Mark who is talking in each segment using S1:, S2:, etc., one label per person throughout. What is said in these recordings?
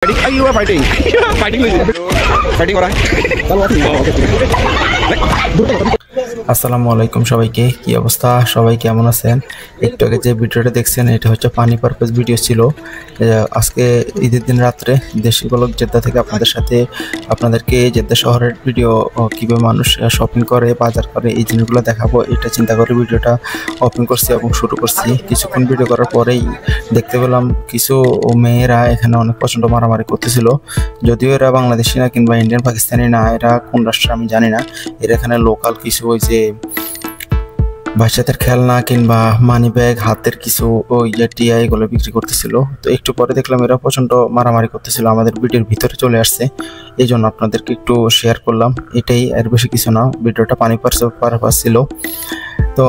S1: You are fighting. Fighting हो रहा है.
S2: আসসালামু আলাইকুম সবাইকে, কি অবস্থা? সবাই কেমন আছেন? একটু আগে যে ভিডিওটা দেখছেন এটা হচ্ছে পানি পারপাস ভিডিও ছিল। আজকে ঈদের দিন রাত্রে দেশি গলক জেদ্দা থেকে আপনাদেরকে জেদ্দা শহরের ভিডিও, কীভাবে মানুষ শপিং করে, বাজার করে, এই জিনিসগুলো দেখাবো। এটা চিন্তা করে ভিডিওটা ওপেন করছি এবং শুরু করছি। কিছুক্ষণ ভিডিও করার পরেই দেখতে পেলাম কিছু মেয়েরা এখানে অনেক প্রচণ্ড মারামারি করতেছিল। যদিও এরা বাংলাদেশি না কিংবা ইন্ডিয়ান পাকিস্তানি না, এরা কোন রাষ্ট্রের আমি জানি না। এরা এখানে লোকাল কিছু ওই যে বাচ্চাদের খেলনা কিংবা মানি ব্যাগ, হাতের কিছু টিয়া এগুলো বিক্রি করতেছিল। তো একটু পরে দেখলাম এরা প্রচণ্ড মারামারি করতেছিল, আমাদের ভিডিওর ভিতরে চলে আসছে। এই জন্য আপনাদেরকে একটু শেয়ার করলাম, এটাই, আর বেশি কিছু না। ভিডিওটা পানি পারপাস ছিল। তো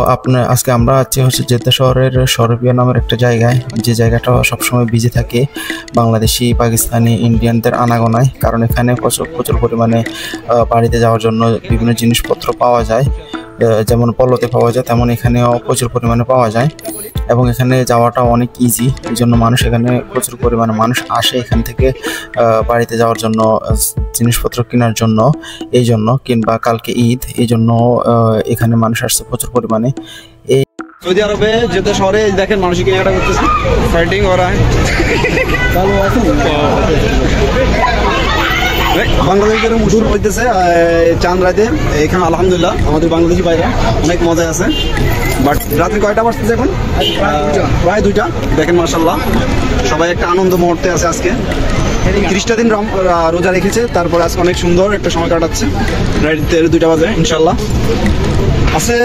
S2: আজকে আমরা হচ্ছে জেদ্দা শহরের সরপিয়া নামের একটা জায়গায়, যে জায়গাটা সবসময় বিজি থাকে বাংলাদেশি, পাকিস্তানি, ইন্ডিয়ানদের আনাগোনায়। কারণ এখানে প্রচুর পরিমাণে বাড়িতে যাওয়ার জন্য বিভিন্ন জিনিসপত্র পাওয়া যায়। যেমন পল্লতে পাওয়া যায়, তেমন এখানেও প্রচুর পরিমাণে পাওয়া যায় এবং এখানে যাওয়াটা অনেক ইজি। এই জন্য এখানে প্রচুর পরিমাণে মানুষ আসে এখান থেকে বাড়িতে যাওয়ার জন্য, জিনিসপত্র কেনার জন্য। এই জন্য কিংবা কালকে ঈদ, এই জন্য এখানে মানুষ আসছে প্রচুর পরিমাণে। এই
S1: সৌদি আরবে জেদ্দা শহরে দেখেন মানুষ কেনাকাটা করতেছে, ফাইটিং हो रहा है। বাংলাদেশের মুসুর হইতেছে চাঁদ রাতে এখানে। আলহামদুলিল্লাহ আমাদের বাংলাদেশি ভাইরা অনেক মজায় আছে। বাট রাত্রি কয়টা বাজতেছে এখন? প্রায় 2টা। দেখেন মাশাআল্লাহ সবাই একটা আনন্দ মুহূর্তে আছে। আজকে 30টা দিন রোজা রেখেছে, তারপরে আজকে অনেক সুন্দর একটা সময় কাটাচ্ছে। রাত্রি 2টা বাজে ইনশাআল্লাহ আছে।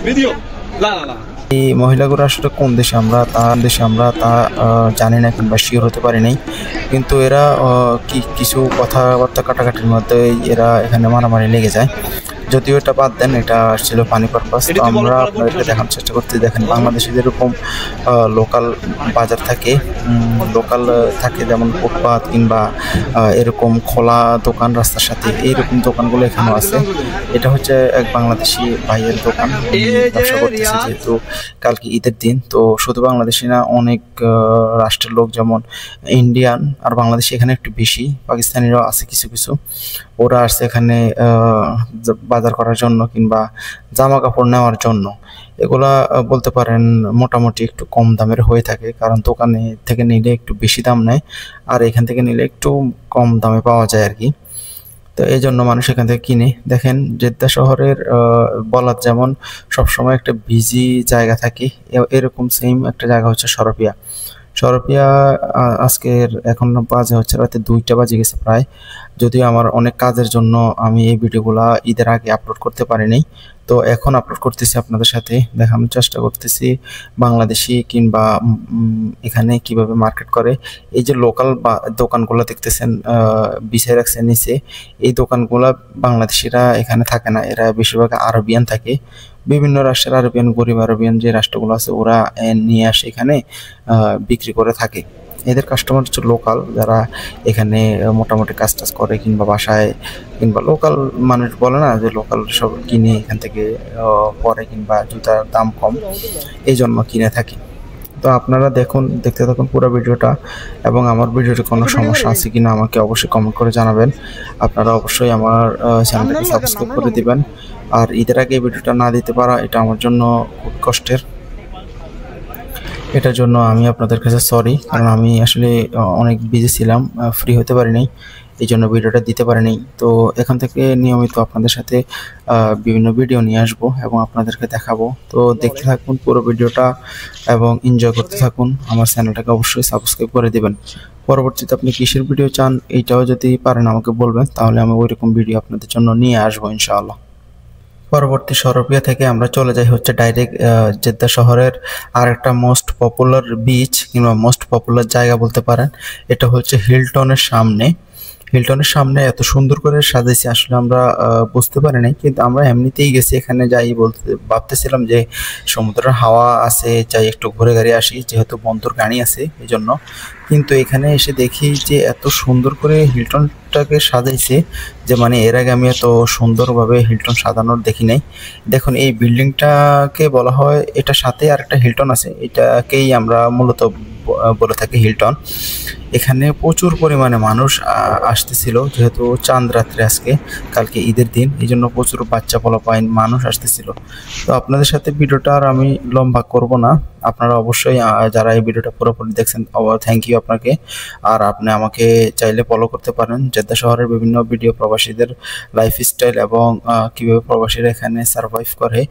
S1: ভিডিও লা লা লা
S2: এই মহিলাগুলো আসলে কোন দেশে আমরা তা জানি না কিংবা শিওর হতে পারি নাই। কিন্তু এরা কিছু কথাবার্তা কাটাকাটির মধ্যে এরা এখানে মারামারি লেগে যায়। যদিও এটা বাদ দেন, এটা ছিল পানি পারপাস। তো আমরা আপনাদেরকে দেখানোর চেষ্টা করতে, দেখেন বাংলাদেশে যেরকম লোকাল বাজার থাকে, যেমন ফুটপাত কিংবা এরকম খোলা দোকান রাস্তার সাথে, এইরকম দোকানগুলো এখানেও আছে। এটা হচ্ছে এক বাংলাদেশি ভাইয়ের দোকান, ব্যবসা করতেছে। যেহেতু কালকে ঈদের দিন, তো শুধু বাংলাদেশি না, অনেক রাষ্ট্রের লোক, যেমন ইন্ডিয়ান আর বাংলাদেশি এখানে একটু বেশি, পাকিস্তানিরাও আছে কিছু কিছু। ওরা আসছে এখানে বাজার করার জন্য কিংবা জামা কাপড় নেওয়ার জন্য। এগুলা বলতে পারেন মোটামুটি একটু কম দামের হয়ে থাকে, কারণ দোকানে থেকে নিলে একটু বেশি দাম নেয় আর এখান থেকে নিলে একটু কম দামে পাওয়া যায় আর কি। তো এই জন্য মানুষ এখান থেকে কিনে। দেখেন জেদ্দা শহরের বলার যেমন সবসময় একটা বিজি জায়গা থাকে, এরকম সেম একটা জায়গা হচ্ছে সরপিয়া। আজকের এখন বাজে হচ্ছে রাতে 2টা বাজে গেছে প্রায়। যদিও আমার অনেক কাজের জন্য আমি এই ভিডিওগুলা ঈদের আগে আপলোড করতে পারিনি, তো এখন আপলোড করতেছি, আপনাদের সাথে দেখানোর চেষ্টা করতেছি বাংলাদেশি কিংবা এখানে কিভাবে মার্কেট করে। এই যে লোকাল দোকানগুলো দেখতেছেন বিছায় রাখছে নিচে, এই দোকানগুলা বাংলাদেশিরা এখানে থাকে না, এরা বেশিরভাগ আরবিয়ান থাকে। বিভিন্ন রাষ্ট্রের আরবিয়ান, গরিব আরবিয়ান যে রাষ্ট্রগুলো আছে, ওরা নিয়ে আসে এখানে বিক্রি করে থাকে। এদের কাস্টমার হচ্ছে লোকাল, যারা এখানে মোটামুটি কাজ করে কিংবা বাসায় কিংবা লোকাল মানুষ বলে না যে লোকাল সব কিনে এখান থেকে পরে, কিংবা জুতার দাম কম, এই জন্য কিনে থাকি। তো আপনারা দেখতে থাকুন পুরো ভিডিওটা, এবং আমার ভিডিওতে কোনো সমস্যা আছে কিনা আমাকে অবশ্যই কমেন্ট করে জানাবেন। আপনারা অবশ্যই আমার চ্যানেলটাকে সাবস্ক্রাইব করে দিবেন। আর ঈদের আগে ভিডিওটা না দিতে পারা, এটা আমার জন্য খুব কষ্টের। এটার জন্য আমি আপনাদের কাছে সরি, কারণ আমি আসলে অনেক বিজি ছিলাম, ফ্রি হতে পারিনি, এই জন্য ভিডিওটা দিতে পারিনি। তো এখান থেকে নিয়মিত আপনাদের সাথে বিভিন্ন ভিডিও নিয়ে আসবো এবং আপনাদেরকে দেখাবো। তো দেখতে থাকুন পুরো ভিডিওটা এবং এনজয় করতে থাকুন। আমার চ্যানেলটাকে অবশ্যই সাবস্ক্রাইব করে দিবেন। পরবর্তীতে আপনি কিসের ভিডিও চান, এইটাও যদি পারেন আমাকে বলবেন, তাহলে আমি ওইরকম ভিডিও আপনাদের জন্য নিয়ে আসবো ইনশাআল্লাহ। পরবর্তী সরপিয়া থেকে আমরা চলে যাই হচ্ছে ডাইরেক্ট জেদ্দা শহরের আরেকটা মোস্ট পপুলার বিচ কিংবা মোস্ট পপুলার জায়গা বলতে পারেন। এটা হচ্ছে হিলটনের সামনে। হিলটনের সামনে এত সুন্দর করে সাজাইছে আসলে আমরা বুঝতে পারি নাই, কিন্তু আমরা এমনিতেই গেছি এখানে যাই বলতে ভাবতেছিলাম যে সমুদ্রের হাওয়া আছে, যাই একটু ঘুরে ঘুরে আসি, যেহেতু বন্ধুর গাড়ি আছে এই জন্য। কিন্তু এখানে এসে দেখি যে এত সুন্দর করে হিলটনটাকে সাজাইছে যে মানে এর আগে আমি এত সুন্দরভাবে হিলটন সাজানোর দেখি নাই। দেখুন এই বিল্ডিংটাকে বলা হয়, এটার সাথে আর একটা হিলটন আছে, এটাকেই আমরা মূলত বলে থাকি হিলটন। এখানে প্রচুর পরিমাণে মানুষ আসতেছিল, যেহেতু চাঁদ রাত্রে আজকে, কালকে ঈদের দিন, এই জন্য প্রচুর বাচ্চা পোলাপাইন মানুষ আসতেছিল। তো আপনাদের সাথে ভিডিওটা আর আমি লম্বা করব না, আপনারা অবশ্যই যারা এই ভিডিওটা পুরোপুরি দেখছেন থ্যাংক ইউ আপনাকে। আর আপনি আমাকে চাইলে ফলো করতে পারেন, জেদ্দা শহরের বিভিন্ন ভিডিও প্রবাসীদের লাইফস্টাইল এবং কীভাবে প্রবাসীরা এখানে সার্ভাইভ করে,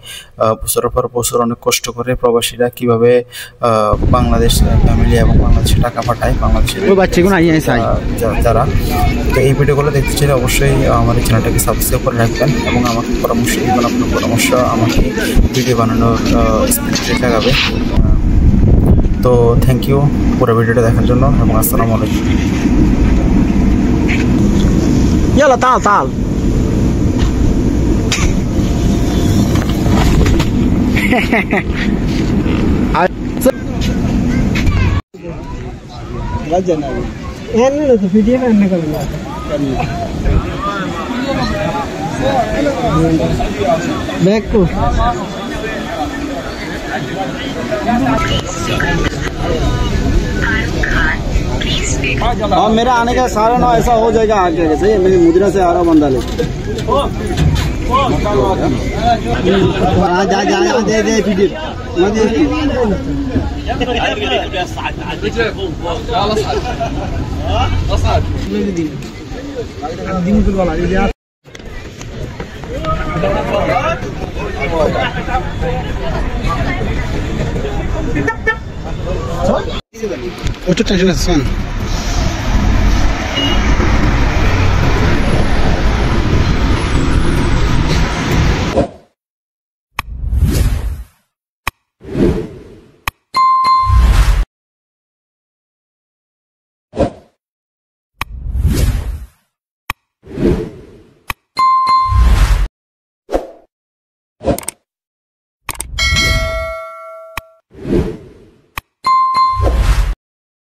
S2: বছরের পর বছর অনেক কষ্ট করে প্রবাসীরা কীভাবে বাংলাদেশ ফ্যামিলি এবং বাংলাদেশে টাকা পাঠায়, বাংলাদেশে যারা। তো এই ভিডিওগুলো দেখতে চাইলে অবশ্যই আমার এই চ্যানেলটাকে সাবস্ক্রাইব করে রাখবেন এবং আমাকে পরামর্শ দিবেন, আপনার পরামর্শ আমাকে ভিডিও বানানোর স্পিরিট লাগাবে। তো থ্যাংক ইউ পুরো ভিডিওটা দেখার জন্য এবং আসসালামু আলাইকুম।
S3: يلا تعال تعال هنا तो वीडियो करने का बैक को
S1: और मेरा आने का सारा ना ऐसा हो जाएगा आगे सही है। मेरी मुद्रा से आ रहा बंदा ले जा जा जा दे दे वीडियो
S3: ওটা টেনশন আছে